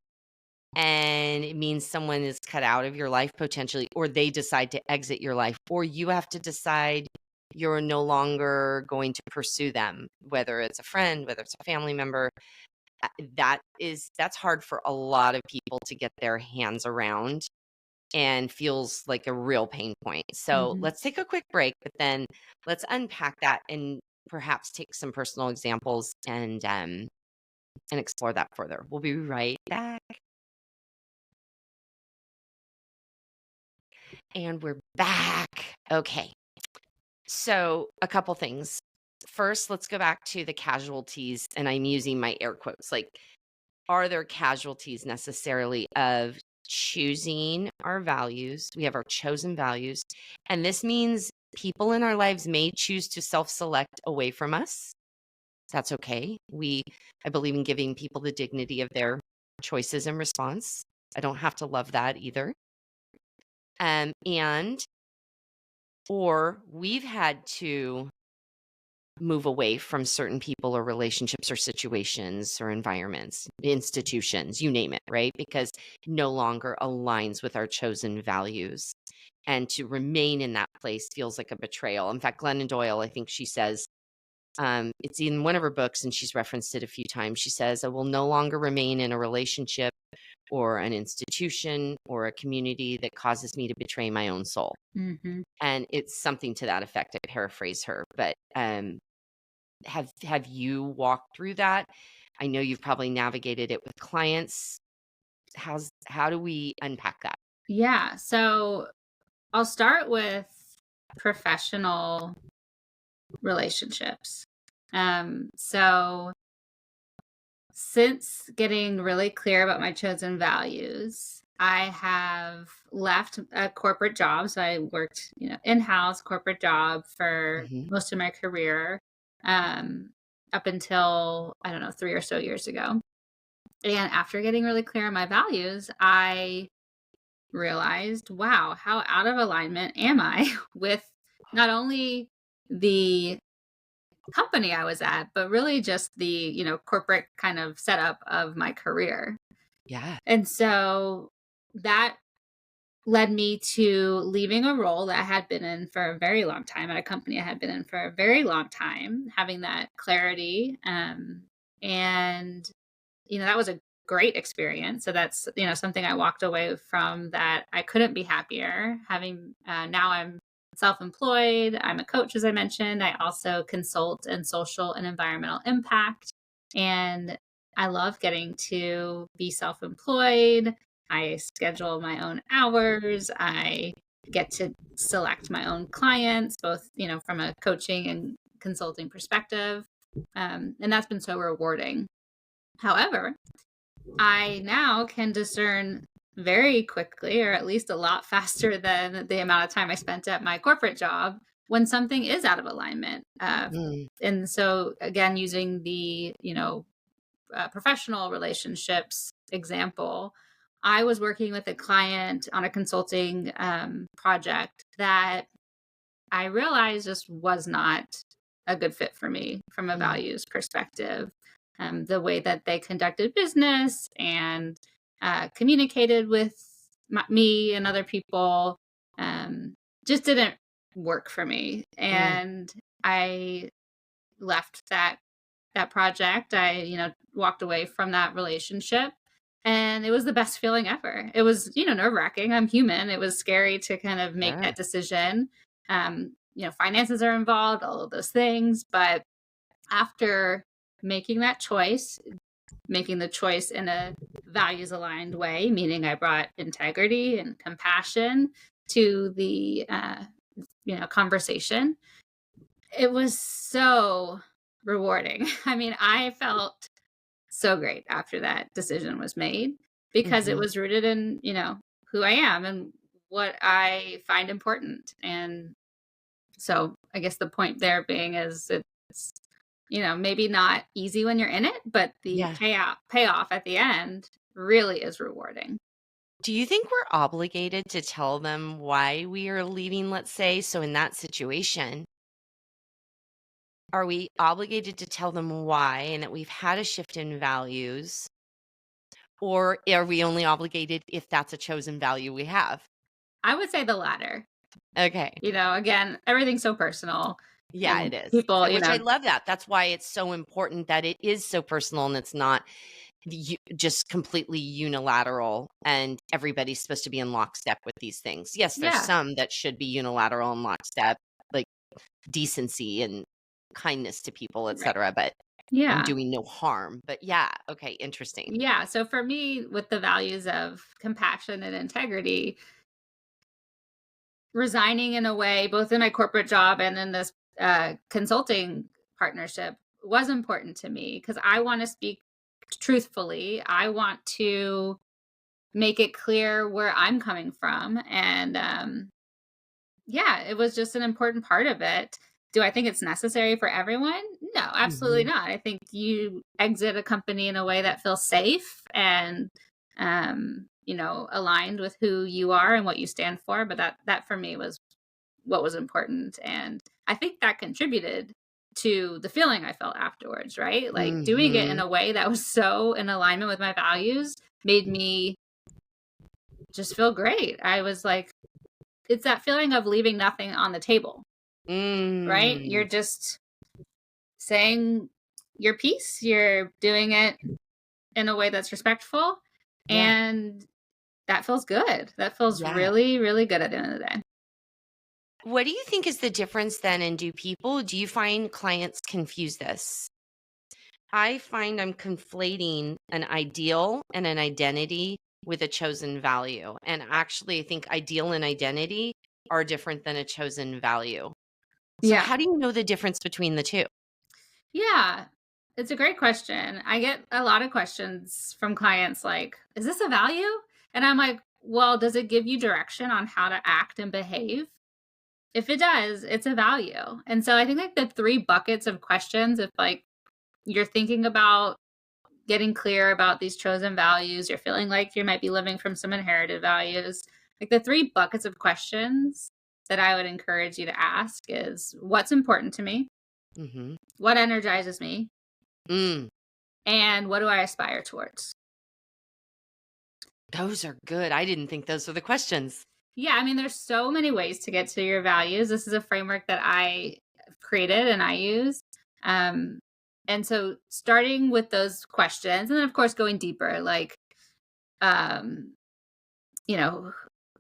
and it means someone is cut out of your life potentially, or they decide to exit your life, or you have to decide you're no longer going to pursue them, whether it's a friend, whether it's a family member. that's hard for a lot of people to get their hands around and feels like a real pain point. So Mhm. let's take a quick break, but then let's unpack that and perhaps take some personal examples and explore that further. We'll be right back. And we're back. Okay. So, a couple things. First, let's go back to the casualties, and I'm using my air quotes. Like, are there casualties necessarily of choosing our values? We have our chosen values, and this means people in our lives may choose to self-select away from us. That's okay. I believe in giving people the dignity of their choices and response. I don't have to love that either. And or we've had to move away from certain people or relationships or situations or environments, institutions, you name it, right? Because no longer aligns with our chosen values. And to remain in that place feels like a betrayal. In fact, Glennon Doyle, I think she says, it's in one of her books and she's referenced it a few times. She says, I will no longer remain in a relationship or an institution or a community that causes me to betray my own soul. Mhm. And it's something to that effect. I paraphrase her, but have you walked through that? I know you've probably navigated it with clients. How do we unpack that? Yeah, so I'll start with professional relationships. So since getting really clear about my chosen values, I have left a corporate job. So I worked, in-house corporate job for Mhm. most of my career, um, up until, I don't know, 3 or so years ago. And after getting really clear on my values, I realized, wow, how out of alignment am I with not only the company I was at, but really just the, corporate kind of setup of my career. Yeah. And so that led me to leaving a role that I had been in for a very long time at a company I had been in for a very long time, having that clarity. And, that was a great experience. So that's, something I walked away from that I couldn't be happier having, now I'm self-employed. I'm a coach, as I mentioned. I also consult in social and environmental impact. And I love getting to be self-employed. I schedule my own hours. I get to select my own clients, both, from a coaching and consulting perspective. And that's been so rewarding. However, I now can discern very quickly, or at least a lot faster than the amount of time I spent at my corporate job, when something is out of alignment. Mm, And so, again, using the, professional relationships example, I was working with a client on a consulting project that I realized just was not a good fit for me from a mm, values perspective. The way that they conducted business and communicated with me and other people um, just didn't work for me. mm, And I left that project. I, walked away from that relationship. And it was the best feeling ever. It was, nerve wracking. I'm human. It was scary to kind of make sure. that decision. Finances are involved, all of those things. But after making that choice, making the choice in a values aligned way, meaning I brought integrity and compassion to the, conversation, it was so rewarding. I mean, I felt so great after that decision was made because it Mhm. was rooted in, who I am and what I find important. And so I guess the point there being is it's, maybe not easy when you're in it, but the Yeah. payoff at the end really is rewarding. Do you think we're obligated to tell them why we are leaving, let's say? So in that situation, are we obligated to tell them why and that we've had a shift in values? Or are we only obligated if that's a chosen value we have? I would say the latter. Okay. Again, everything's so personal. Yeah, and it is. people, Which I love that. That's why it's so important that it is so personal and it's not just completely unilateral and everybody's supposed to be in lockstep with these things. Yes, there's yeah, some that should be unilateral and lockstep, like decency and kindness to people, right. etc., but and Yeah. doing no harm. But yeah, okay, interesting. Yeah. So for me, with the values of compassion and integrity, resigning in a way, both in my corporate job and in this consulting partnership, was important to me because I want to speak truthfully. I want to make it clear where I'm coming from. And yeah, it was just an important part of it. Do I think it's necessary for everyone? No, absolutely Mhm. not. I think you exit a company in a way that feels safe and aligned with who you are and what you stand for. But that for me was what was important. And I think that contributed to the feeling I felt afterwards, right? Like doing it in Mhm. a way that was so in alignment with my values made me just feel great. I was like, it's that feeling of leaving nothing on the table, right? You're Mm. just saying your piece, you're doing it in a way that's respectful, Yeah. and that feels good. That feels Yeah. really, really good at the end of the day. What do you think is the difference then, and do you find clients confuse this? I find I'm conflating an ideal and an identity with a chosen value. And actually, I think ideal and identity are different than a chosen value. So, Yeah. how do you know the difference between the two? Yeah. It's a great question. I get a lot of questions from clients like, is this a value? And I'm like, well, does it give you direction on how to act and behave? If it does, it's a value. And so I think like the three buckets of questions, if like you're thinking about getting clear about these chosen values, you're feeling like you might be living from some inherited values, like the three buckets of questions that I would encourage you to ask is what's important to me? Hmm. What energizes me? Mm, And what do I aspire towards? those are good. I didn't think those were the questions. Yeah, I mean, there's so many ways to get to your values. This is a framework that I created and I use. Um, and so starting with those questions, and then of course going deeper, like, um, you know,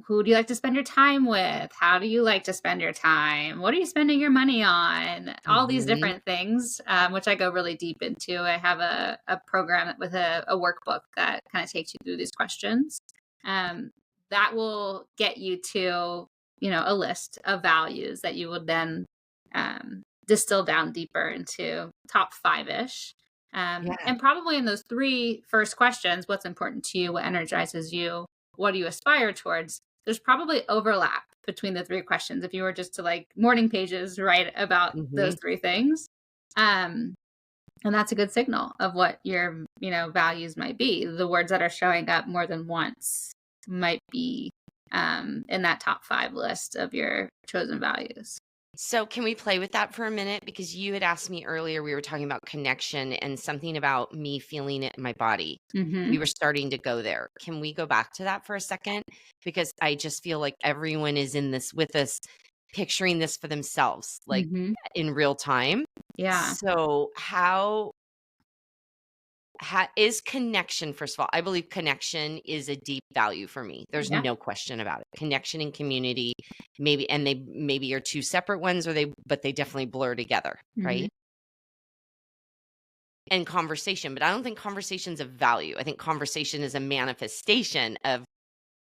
who do you like to spend your time with? How do you like to spend your time? What are you spending your money on? All these Hmm. different things, which I go really deep into. I have a program with a workbook that kind of takes you through these questions. Um, that will get you to, a list of values that you would then distill down deeper into top five ish. Yeah. And probably in those three first questions, what's important to you? What energizes you? What do you aspire towards? There's probably overlap between the three questions if you were just to like morning pages write about Hmm. those three things. Um, and that's a good signal of what your, values might be. The words that are showing up more than once might be in that top five list of your chosen values. So, can we play with that for a minute? Because you had asked me earlier, we were talking about connection and something about me feeling it in my body. Mm-hmm. We were starting to go there. Can we go back to that for a second? Because I just feel like everyone is in this with us, picturing this for themselves, like Mm-hmm. in real time. Yeah. So, how is connection? First of all, I believe connection is a deep value for me. There's Yeah. no question about it. Connection and community, maybe, and they maybe are two separate ones, but they definitely blur together, Mm-hmm. right? And conversation, but I don't think conversation's a value. I think conversation is a manifestation of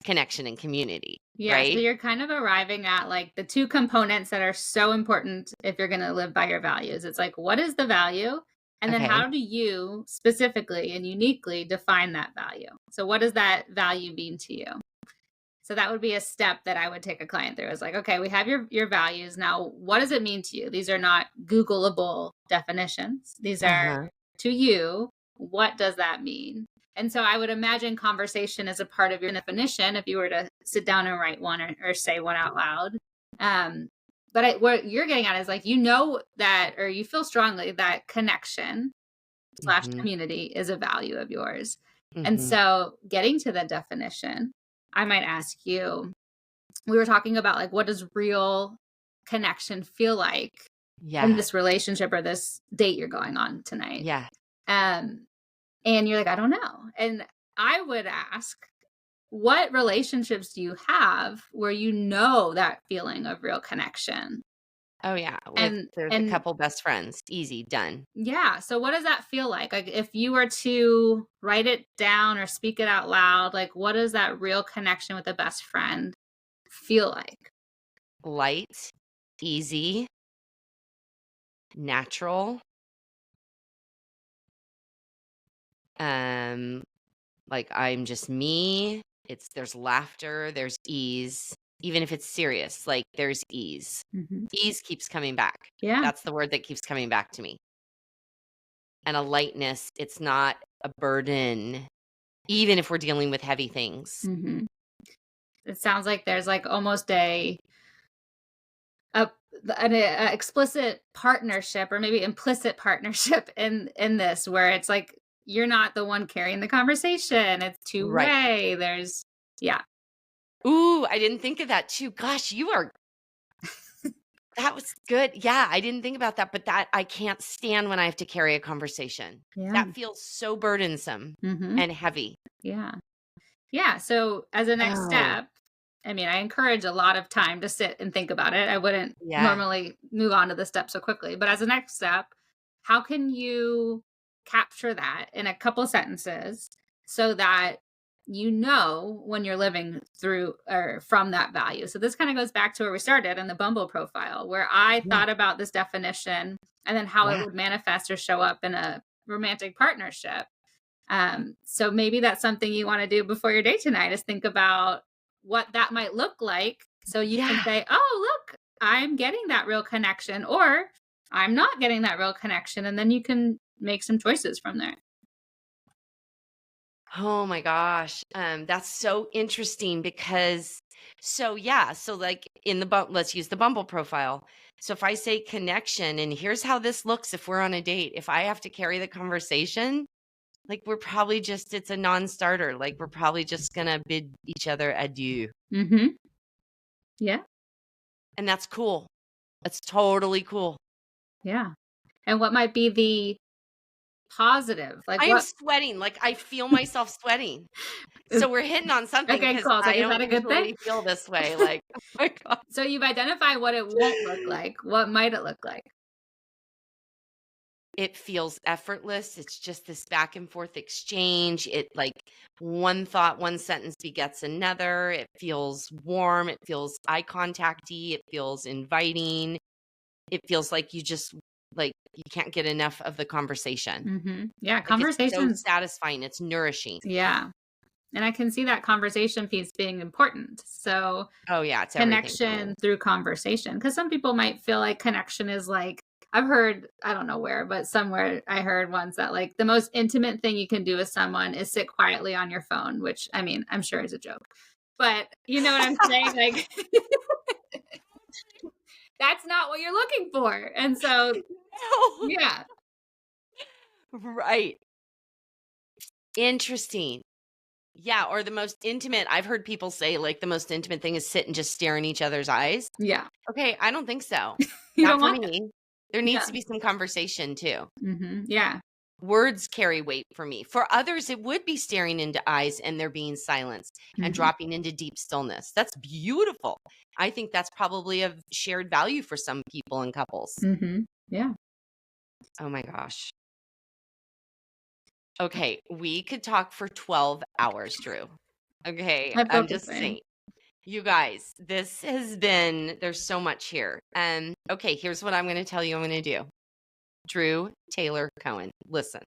connection and community, Yeah, so right? you're kind of arriving at like the two components that are so important if you're going to live by your values. It's like, what is the value? And then Okay. how do you specifically and uniquely define that value? So, what does that value mean to you? So, that would be a step that I would take a client through. Is like, okay, we have your values. Now, what does it mean to you? These are not Googleable definitions, these are Uh-huh. to you. What does that mean? And so I would imagine conversation as a part of your definition if you were to sit down and write one or say one out loud. But what you're getting at is like, that, or you feel strongly that connection slash Mhm. community is a value of yours. And Mhm. so getting to the definition, I might ask you, we were talking about like, what does real connection feel like in Yeah. this relationship or this date you're going on tonight. Yeah. Um, and you're like, I don't know. And I would ask, what relationships do you have where you know that feeling of real connection? Oh, yeah. There's a And couple best friends. Easy, done. yeah, so what does that feel like? Like if you were to write it down or speak it out loud, like what does that real connection with a best friend feel like? Light, easy, natural. Um, like I'm just me. There's laughter, there's ease. Even if it's serious, like there's ease. Mhm. Ease keeps coming back. Yeah. That's the word that keeps coming back to me. And a lightness, it's not a burden, even if we're dealing with heavy things. Mhm. It sounds like there's like almost a a explicit partnership or maybe implicit partnership in this where it's like you're not the one carrying the conversation. It's Right. two-way. There's yeah. Ooh, I didn't think of that too. Gosh, that was good. Yeah, I didn't think about that, but that I can't stand when I have to carry a conversation. Yeah. That feels so burdensome Mhm. and heavy. Yeah. Yeah, so as a next Oh, step, I mean, I encourage a lot of time to sit and think about it. I wouldn't yeah. normally move on to the step so quickly, but as a next step, how can you capture that in a couple sentences so that you know when you're living through or from that value? So this kind of goes back to where we started in the Bumble profile, where I Yeah. thought about this definition and then how it Yeah. would manifest or show up in a romantic partnership. So maybe that's something you want to do before your date tonight is think about what that might look like. So you can Yeah. say, oh, look, I'm getting that real connection, or I'm not getting that real connection. And then you can make some choices from there. Oh my gosh. That's so interesting because so like let's use the Bumble profile. So if I say connection and here's how this looks if we're on a date, if I have to carry the conversation, like it's a non-starter. Like we're probably just gonna bid each other adieu. Hmm. Yeah. And that's cool. That's totally cool. Yeah. And what might be the positive? Like I am what? sweating. Like I feel myself sweating. Is, So we're hitting on something okay, because cool. It's like, I is don't that a good thing? usually feel this way. Like, oh my God. So you've identified what it won't look like. What might it look like? It feels effortless. It's just this back and forth exchange. It like one thought, one sentence begets another. It feels warm. It feels eye contacty. It feels inviting. It feels like you can't get enough of the conversation. Yeah. Like it's so Conversations. satisfying. It's nourishing. Yeah. And I can see that conversation piece being important. So, Oh yeah, it's everything for me. connection through conversation. Because some people might feel like connection is like, I've heard, I don't know where, but somewhere I heard once that like the most intimate thing you can do with someone is sit quietly on your phone, which I mean, I'm sure is a joke. But you know what I'm saying? Like, that's not what you're looking for. And so, No. yeah. Right. Interesting. Yeah, or the most intimate, I've heard people say like the most intimate thing is sit and just stare in each other's eyes. Yeah. Okay, I don't think so. You Not don't for want that. me. There needs Yeah. to be some conversation too. Yeah. Words carry weight for me. For others, it would be staring into eyes and there being silence and Hmm. dropping into deep stillness. That's beautiful. I think that's probably of shared value for some people and couples. Yeah. Oh my gosh. Okay, we could talk for 12 hours, Drew. Okay, I I'm felt the just same. saying. You guys, there's so much here. And okay, here's what I'm going to tell you I'm going to do. Drew Taylor Cohen, listen,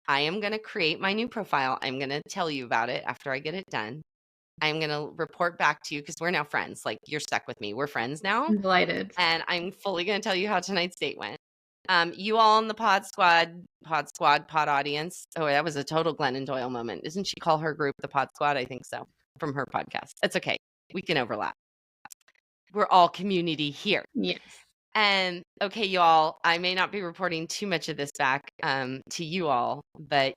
I am going to create my new profile. I'm going to tell you about it after I get it done. I'm going to report back to you because we're now friends. Like you're stuck with me. We're friends now. I'm delighted. And I'm fully going to tell you how tonight's date went. You all in the pod audience. Oh, that was a total Glennon Doyle moment. Isn't she call her group the Pod Squad? I think so. From her podcast. It's okay. We can overlap. We're all community here. Yes. And okay, y'all, I may not be reporting too much of this back to you all, but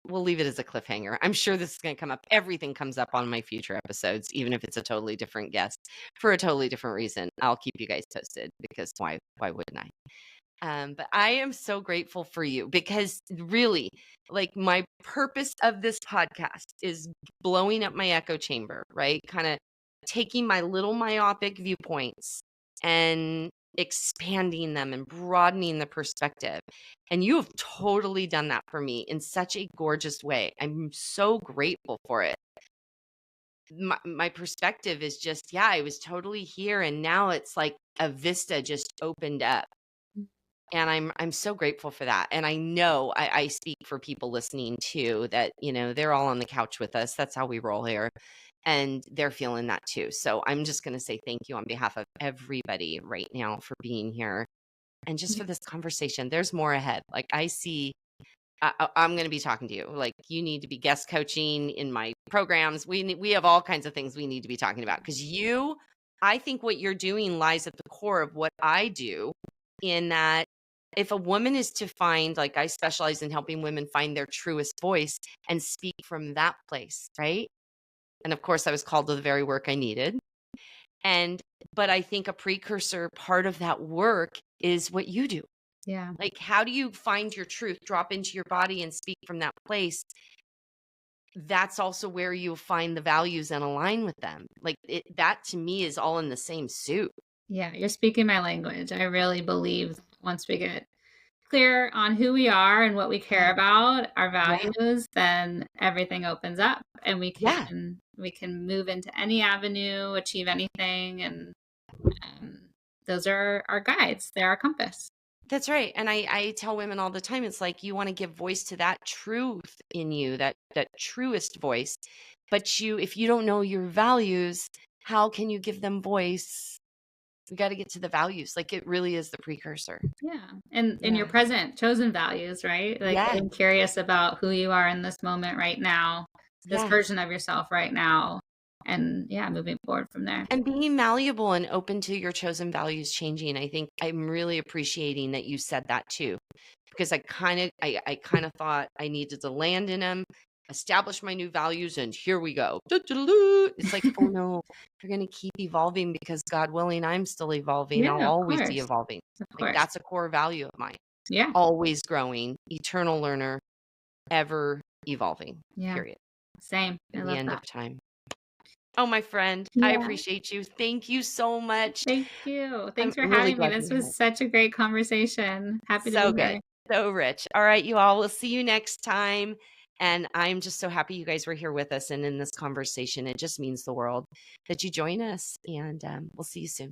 we'll leave it as a cliffhanger. I'm sure this is going to come up. Everything comes up on my future episodes, even if it's a totally different guest for a totally different reason. I'll keep you guys posted because why wouldn't I? But I am so grateful for you because really, like, my purpose of this podcast is blowing up my echo chamber, right? Kind of taking my little myopic viewpoints and expanding them and broadening the perspective. And you have totally done that for me in such a gorgeous way. I'm so grateful for it. My perspective is just, yeah, I was totally here. And now it's like a vista just opened up. And I'm so grateful for that. And I know I speak for people listening too, that, they're all on the couch with us. That's how we roll here. And they're feeling that too. So I'm just going to say thank you on behalf of everybody right now for being here and just for this conversation. There's more ahead. Like I see, I'm going to be talking to you. Like you need to be guest coaching in my programs. We have all kinds of things we need to be talking about because I think what you're doing lies at the core of what I do, in that if a woman is to find, like I specialize in helping women find their truest voice and speak from that place, right? And of course, I was called to the very work I needed. But I think a precursor part of that work is what you do. Yeah. Like, how do you find your truth, drop into your body and speak from that place? That's also where you'll find the values and align with them. Like that to me is all in the same soup. Yeah, you're speaking my language. I really believe once we get clear on who we are and what we care about, our Yeah. values, then everything opens up and Yeah. we can move into any avenue, achieve anything, and those are our guides. They're our compass. That's right. And I tell women all the time, it's like you want to give voice to that truth in you, that truest voice. But if you don't know your values, how can you give them voice? We got to get to the values. Like it really is the precursor. Yeah. And in your Yeah. present chosen values, right? Like Yeah. getting curious about who you are in this moment right now, this Yeah. version of yourself right now. And yeah, moving forward from there. And being malleable and open to your chosen values changing. I think I'm really appreciating that you said that too, because I kind of thought I needed to land in them, establish my new values, and here we go. It's like, oh no, they're going to keep evolving because God willing, I'm still evolving. I'll Yeah, of always be course. evolving. Of Like course. that's a core value of mine. Yeah. Always growing, eternal learner, ever evolving, Yeah. period. Same. To I the love end that. of time. Oh, my friend, I Yeah. appreciate you. Thank you so much. Thank you. I'm Thanks for really having me. glad This you're here. was such a great conversation. Happy to So be good. here. So rich. All right, you all. We'll see you next time. And I'm just so happy you guys were here with us and in this conversation. It just means the world that you join us. And we'll see you soon.